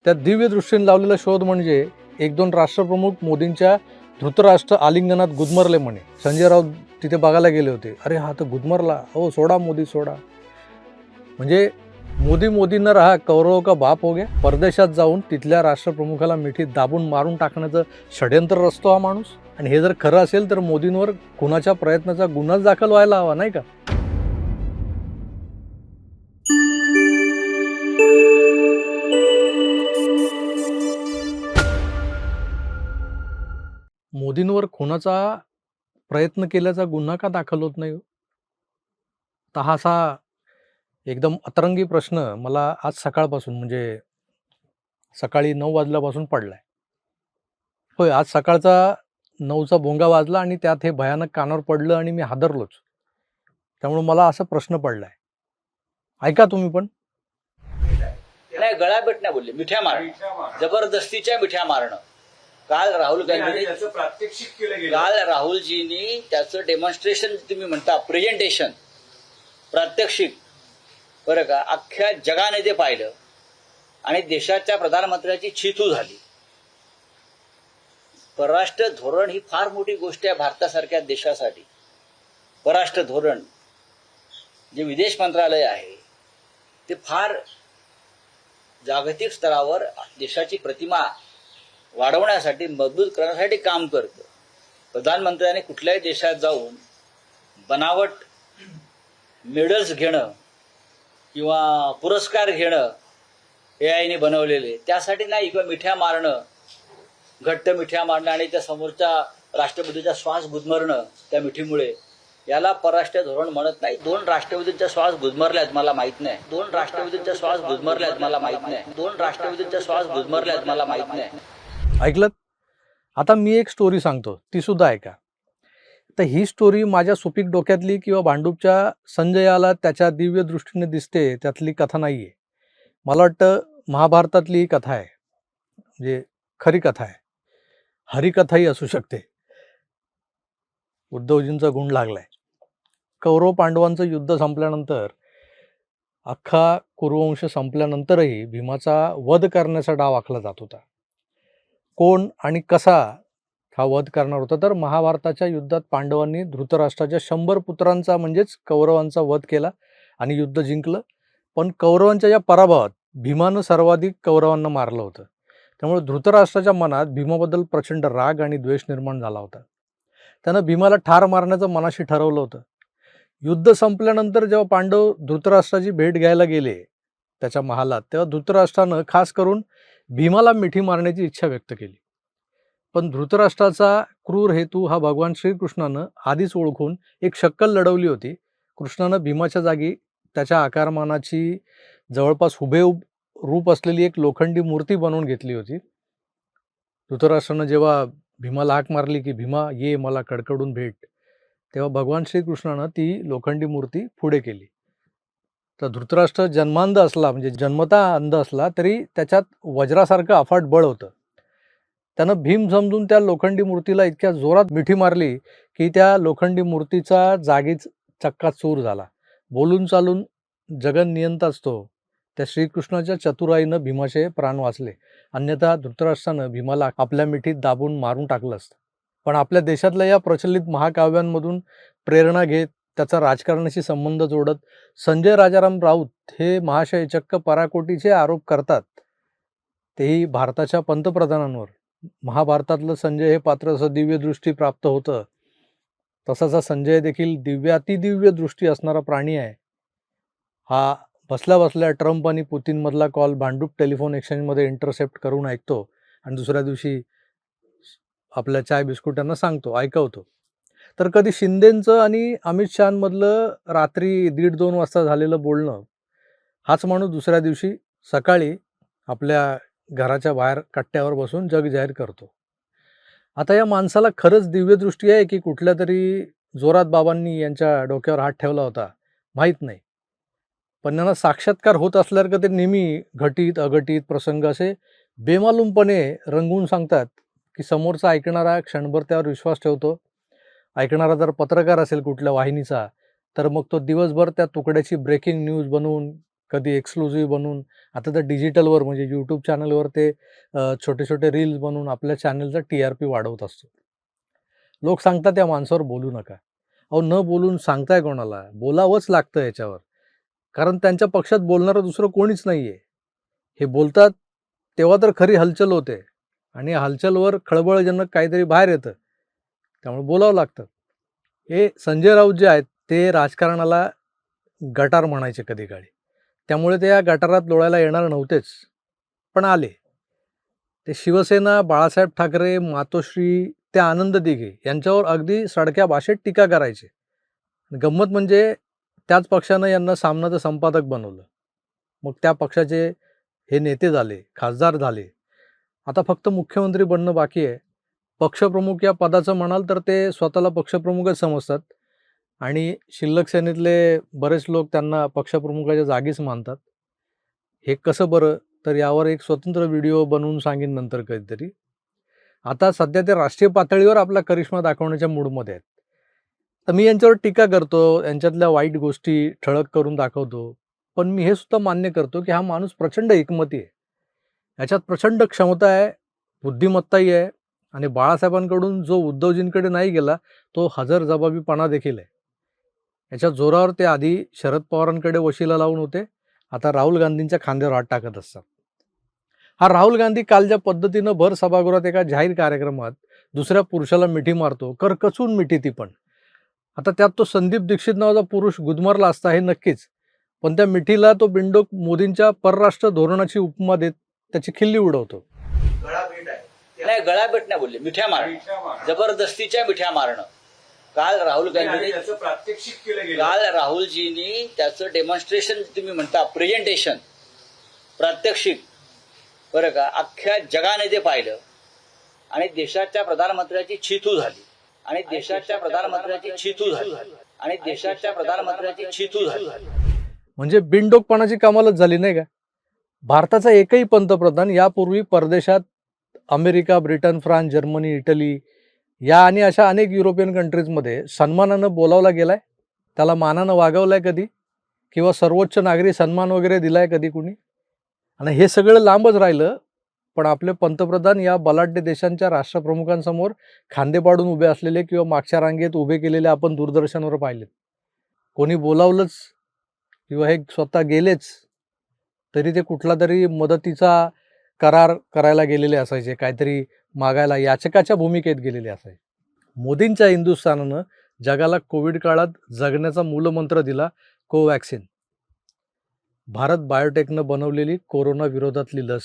त्या दिव्य दृष्टीने लावलेला शोध म्हणजे एक दोन राष्ट्रप्रमुख मोदींच्या धृतराष्ट्र आलिंगनात गुदमरले म्हणे. संजय राऊत तिथे बघायला गेले होते. अरे हा तर गुदमरला, हो सोडा मोदी सोडा. म्हणजे मोदी न रहा कौरव का बाप हो गया. परदेशात जाऊन तिथल्या राष्ट्रप्रमुखाला मिठीत दाबून मारून टाकण्याचं षड्यंत्र रचतो हा माणूस. आणि हे जर खरं असेल तर मोदींवर खुनाच्या प्रयत्नाचा गुन्हाच दाखल व्हायला हवा, नाही का? मोदींवर खुनाचा प्रयत्न केल्याचा गुन्हा का दाखल होत नाही? तर हा असा एकदम अतरंगी प्रश्न मला आज सकाळपासून म्हणजे सकाळी 9 वाजल्यापासून पडलाय. होय, आज सकाळचा 9चा भोंगा वाजला आणि त्यात हे भयानक कानावर पडलं आणि मी हादरलोच. त्यामुळे मला असा प्रश्न पडलाय. ऐका तुम्ही पण. नाही, गळाभेट नाही बोलले, मिठ्या मारणं, जबरदस्तीच्या मिठ्या मारणं. काल राहुल गांधींनी प्रात्यक्षिक केलं गेलं. काल राहुलजींनी त्याचं डेमॉन्स्ट्रेशन, तुम्ही म्हणता प्रेझेंटेशन, प्रात्यक्षिक, बरं का, अख्ख्या जगाने ते पाहिलं आणि देशाच्या प्रधानमंत्र्याची छितू झाली. परराष्ट्र धोरण ही फार मोठी गोष्ट आहे भारतासारख्या देशासाठी. परराष्ट्र धोरण जे विदेश मंत्रालय आहे ते फार जागतिक स्तरावर देशाची प्रतिमा वाढवण्यासाठी, मजबूत करण्यासाठी काम करतं. प्रधानमंत्र्यांनी कुठल्याही देशात जाऊन बनावट मेडल्स घेणं किंवा पुरस्कार घेणं एआयने बनवलेले, त्यासाठी नाही, किंवा मिठ्या मारणं, घट्ट मिठ्या मारणं आणि त्या समोरच्या राष्ट्रपतीचा श्वास गुदमरणं त्या मिठीमुळे, याला परराष्ट्र धोरण म्हणत नाही. 2 राष्ट्रपतींचा श्वास गुदमरल्यात मला माहित नाही. 2 राष्ट्रपतींचा श्वास गुदमरल्यात मला माहित नाही. 2 राष्ट्रपतींचा श्वास गुदमरल्यात मला माहित नाही. ऐकलं? आता मी एक स्टोरी सांगतो, ती सुद्धा ऐका. तर ही स्टोरी माझ्या सुपीक डोक्यातली किंवा भांडूपच्या संजयाला त्याच्या दिव्य दृष्टीने दिसते त्यातली कथा नाहीये. मला वाटतं महाभारतातली ही कथा आहे, म्हणजे खरी कथा आहे. हरिकथाही असू शकते. उद्धवजींचा गुण लागलाय. कौरव पांडवांचं युद्ध संपल्यानंतर, अख्खा कुरुवंश संपल्यानंतरही भीमाचा वध करण्याचा डाव आखला जात होता. कोण आणि कसा हा वध करणार होता? तर महाभारताच्या युद्धात पांडवांनी धृतराष्ट्राच्या 100 पुत्रांचा म्हणजेच कौरवांचा वध केला आणि युद्ध जिंकलं. पण कौरवांच्या या पराभवात भीमानं सर्वाधिक कौरवांना मारलं होतं. त्यामुळे धृतराष्ट्राच्या मनात भीमाबद्दल प्रचंड राग आणि द्वेष निर्माण झाला होता. त्यानं भीमाला ठार मारण्याचं मनाशी ठरवलं होतं. युद्ध संपल्यानंतर जेव्हा पांडव धृतराष्ट्राची भेट घ्यायला गेले त्याच्या महालात, तेव्हा धृतराष्ट्रानं खास करून भीमाला मिठी मारण्याची इच्छा व्यक्त केली. पण धृतराष्ट्राचा क्रूर हेतू हा भगवान श्रीकृष्णानं आधीच ओळखून एक शक्कल लढवली होती. कृष्णानं भीमाच्या जागी त्याच्या आकारमानाची जवळपास हुबेहूब रूप असलेली एक लोखंडी मूर्ती बनवून घेतली होती. धृतराष्ट्रानं जेव्हा भीमाला हाक मारली की भीमा ये मला कडकडून भेट, तेव्हा भगवान श्रीकृष्णानं ती लोखंडी मूर्ती पुढे केली. तर धृतराष्ट्र जन्मांध असला, म्हणजे जन्मता अंध असला, तरी त्याच्यात वज्रासारखं अफाट बळ होतं. त्यानं भीम समजून त्या लोखंडी मूर्तीला इतक्या जोरात मिठी मारली की त्या लोखंडी मूर्तीचा जागीच चक्काचूर झाला. बोलून चालून जगन नियंताच तो. त्या श्रीकृष्णाच्या चतुराईनं भीमाचे प्राण वाचले. अन्यथा धृतराष्ट्रानं भीमाला आपल्या मिठीत दाबून मारून टाकलं असतं. पण आपल्या देशातल्या या प्रचलित महाकाव्यांमधून प्रेरणा घेत, त्याचा राजकारणाशी संबंध जोडत संजय राजाराम राऊत हे महाशय चक्क पराकोटीचे आरोप करतात, तेही भारताच्या पंतप्रधानांवर. महाभारतातलं संजय हे पात्र असं दिव्य दृष्टी प्राप्त होतं, तसाच हा संजय देखील दिव्यातिदिव्य दृष्टी असणारा प्राणी आहे. हा बसल्या बसल्या ट्रम्प आणि पुतीनमधला कॉल भांडूप टेलिफोन एक्सचेंजमध्ये इंटरसेप्ट करून ऐकतो आणि दुसऱ्या दिवशी आपल्या चाय बिस्कुटांना सांगतो, ऐकवतो. तर कधी शिंदेंचं आणि अमित शहांमधलं रात्री 1:30-2 वाजता झालेलं बोलणं, हाच माणूस दुसऱ्या दिवशी सकाळी आपल्या घराच्या बाहेर कट्ट्यावर बसून जग जाहीर करतो. आता या माणसाला खरंच दिव्यदृष्टी आहे की कुठल्या तरी जोरात बाबांनी यांच्या डोक्यावर हात ठेवला होता, माहीत नाही. पण यांना साक्षात्कार होत असल्यासारखं ते नेहमी घटित अघटित प्रसंग असे बेमालूमपणे रंगवून सांगतात की समोरचा ऐकणारा क्षणभर त्यावर विश्वास ठेवतो. ऐकणारा जर पत्रकार असेल कुठल्या वाहिनीचा, तर मग तो दिवसभर त्या तुकड्याची ब्रेकिंग न्यूज बनवून कधी एक्सक्लुझिव्ह बनवून, आता तर डिजिटलवर म्हणजे यूट्यूब चॅनलवर ते छोटे छोटे रील्स बनवून आपल्या चॅनलचा TRP वाढवत असतो. लोक सांगतात या माणसावर बोलू नका. अहो, न बोलून सांगताय कोणाला? बोलावंच लागतं याच्यावर. कारण त्यांच्या पक्षात बोलणारं दुसरं कोणीच नाहीये. हे बोलतात तेव्हा तर खरी हलचल होते आणि या हलचलवर खळबळजनक काहीतरी बाहेर येतं. त्यामुळे बोलावं लागतं. हे संजय राऊत जे आहेत ते राजकारणाला गटार म्हणायचे कधी काळी. त्यामुळे ते या गटारात लोळायला येणार नव्हतेच, पण आले. ते शिवसेना, बाळासाहेब ठाकरे, मातोश्री ते आनंद दिघे यांच्यावर अगदी सडक्या भाषेत टीका करायचे. गंमत म्हणजे त्याच पक्षानं यांना सामनाचं संपादक बनवलं. मग त्या पक्षाचे हे नेते झाले, खासदार झाले. आता फक्त मुख्यमंत्री बनणं बाकी आहे. पक्षप्रमुख या पदाचं म्हणाल तर ते स्वतःला पक्षप्रमुखच समजतात आणि शिल्लक सेनेतले बरेच लोक त्यांना पक्षप्रमुखाच्या जागीच मानतात. हे कसं बरं? तर यावर एक स्वतंत्र व्हिडिओ बनवून सांगेन नंतर कधीतरी. आता सध्या ते राष्ट्रीय पातळीवर आपला करिश्मा दाखवण्याच्या मूडमध्ये आहेत. तर मी यांच्यावर टीका करतो, यांच्यातल्या वाईट गोष्टी ठळक करून दाखवतो. पण मी हे सुद्धा मान्य करतो, की हा माणूस प्रचंड एकमती आहे. याच्यात प्रचंड क्षमता आहे, बुद्धिमत्ताही आहे आणि बाळासाहेबांकडून जो उद्धवजींकडे नाही गेला, तो हजरजबाबीपणा देखील आहे. याच्या जोरावर ते आधी शरद पवारांकडे वशिला लावून होते, आता राहुल गांधींच्या खांद्यावर हात टाकत असतात. हा राहुल गांधी काल ज्या पद्धतीनं भर सभागृहात एका जाहीर कार्यक्रमात दुसऱ्या पुरुषाला मिठी मारतो, करकचून मिठी ती पण. आता त्यात तो संदीप दीक्षित नावाचा पुरुष गुदमरला असता हे नक्कीच. पण त्या मिठीला तो बिंडोक मोदींच्या परराष्ट्र धोरणाची उपमा देत त्याची खिल्ली उडवतो. नाही, गळाभेट नाही बोलले, मिठ्या मारणं, जबरदस्तीच्या मिठ्या मारणं. काल राहुल गांधींनी प्रात्यक्षिक केलं गेलं. काल राहुलजींनी त्याचं डेमॉन्स्ट्रेशन, तुम्ही म्हणता प्रेझेंटेशन, प्रात्यक्षिक, बरं का, अख्ख्या जगाने ते पाहिलं आणि देशाच्या प्रधानमंत्र्याची छितू झाली आणि देशाच्या प्रधानमंत्र्याची छितू झाली आणि देशाच्या प्रधानमंत्र्याची छितू झाली. म्हणजे बिनडोकपणाची कमालच झाली नाही का? भारताचा एकही पंतप्रधान यापूर्वी परदेशात America, Britain, France, Germany, Italy या आणि अशा अनेक युरोपियन कंट्रीजमध्ये सन्मानानं बोलावला गेलाय, त्याला मानानं वागवलाय कधी, किंवा सर्वोच्च नागरी सन्मान वगैरे दिलाय कधी कुणी? आणि हे सगळं लांबच राहिलं, पण आपले पंतप्रधान या बलाढ्य देशांच्या राष्ट्रप्रमुखांसमोर खांदे पाडून उभे असलेले किंवा मागच्या रांगेत उभे केलेले आपण दूरदर्शनवर पाहिलेत. कोणी बोलावलंच किंवा हे स्वतः गेलेच तरी ते कुठला तरी मदतीचा करार करायला गेलेले असायचे, काहीतरी मागायला याचकाच्या भूमिकेत गेलेले असायचे. मोदींच्या हिंदुस्थानानं जगाला कोविड काळात जगण्याचा मूलमंत्र दिला, कोवॅक्सिन. भारत बायोटेकनं बनवलेली कोरोना विरोधातली लस.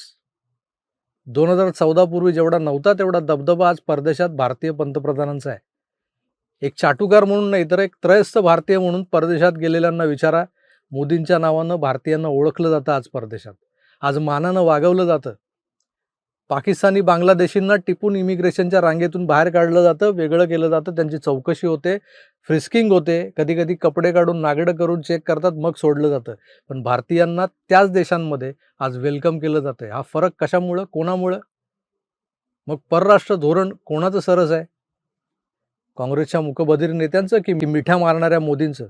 2014 पूर्वी जेवढा नव्हता तेवढा दबदबा आज परदेशात भारतीय पंतप्रधानांचा आहे. एक चाटुकार म्हणून नाही तर एक त्रयस्थ भारतीय म्हणून परदेशात गेलेल्यांना विचारा, मोदींच्या नावानं भारतीयांना ओळखलं जातं आज परदेशात. आज मानानं वागवलं जातं. पाकिस्तानी, बांगलादेशींना टिपून इमिग्रेशनच्या रांगेतून बाहेर काढलं जातं, वेगळं केलं जातं, त्यांची चौकशी होते, फ्रिस्किंग होते, कधी कधी कपडे काढून नागडं करून चेक करतात, मग सोडलं जातं. पण भारतीयांना त्याच देशांमध्ये आज वेलकम केलं जातं. हा फरक कशामुळं, कोणामुळं? मग परराष्ट्र धोरण कोणाचं सरस आहे? काँग्रेसच्या मुकबधीर नेत्यांचं की मिठ्या मारणाऱ्या मोदींचं?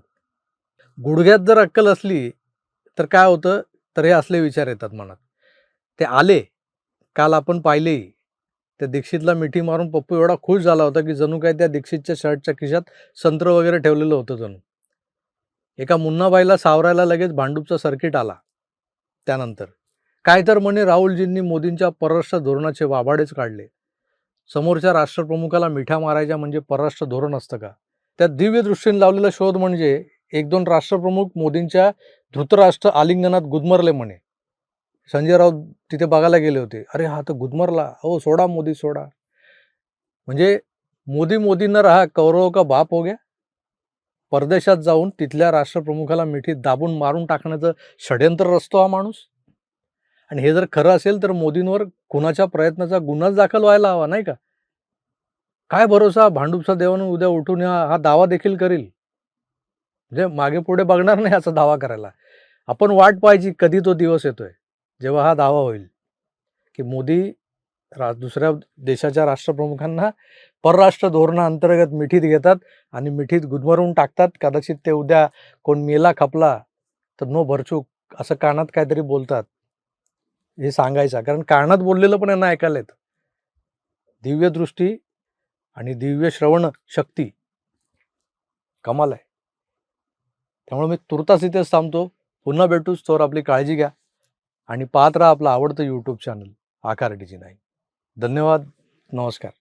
गुडघ्यात जर अक्कल असली तर काय होतं, तर हे असले विचार येतात मनात. ते आले, काल आपण पाहिलेही. त्या दीक्षितला मिठी मारून पप्पू एवढा खुश झाला होता की जणू काय त्या दीक्षितच्या शर्टच्या खिशात संत्र वगैरे ठेवलेलं होतं जणू. एका मुन्नाबाईला सावरायला लगेच भांडूपचा सर्किट आला. त्यानंतर काय तर म्हणे राहुलजींनी मोदींच्या परराष्ट्र धोरणाचे वाभाडेच काढले. समोरच्या राष्ट्रप्रमुखाला मिठ्या मारायच्या म्हणजे परराष्ट्र धोरण असतं का? त्या दिव्य दृष्टीने लावलेला शोध म्हणजे 1-2 राष्ट्रप्रमुख मोदींच्या धृतराष्ट्र आलिंगनात गुदमरले म्हणे. संजय राऊत तिथे बघायला गेले होते. अरे हा तर गुदमरला, हो सोडा मोदी सोडा. म्हणजे मोदी मोदी न रहा कौरव का बाप हो गया. परदेशात जाऊन तिथल्या राष्ट्रप्रमुखाला मिठीत दाबून मारून टाकण्याचं षड्यंत्र रचतो हा माणूस. आणि हे जर खरं असेल तर मोदींवर खुनाच्या प्रयत्नाचा गुन्हाच दाखल व्हायला हवा नाही का? काय भरोसा भांडूपचा देवानं उद्या उठून हा दावा देखील करील. म्हणजे मागे पुढे बघणार नाही असा दावा करायला. आपण वाट पाहायची कधी तो दिवस येतोय जेव्हा हा दावा होईल की मोदी दुसऱ्या देशाच्या राष्ट्रप्रमुखांना परराष्ट्र धोरणाअंतर्गत मिठीत घेतात आणि मिठीत गुदमरून टाकतात. कदाचित ते उद्या कोण मेला खपला तर नो भरचूक असं कानात काहीतरी बोलतात हे सांगायचं, कारण कानात बोललेलं पण यांना ऐकायला येतं. दिव्य दृष्टी आणि दिव्य श्रवण शक्ती कमाल आहे. त्यामुळे मी तुर्तास इथेच थांबतो. पुन्हा भेटूच, तोवर आपली काळजी घ्या आणि पाहत राहा आपलं आवडतं यूट्यूब चॅनल आकार डीजी 9. धन्यवाद. नमस्कार.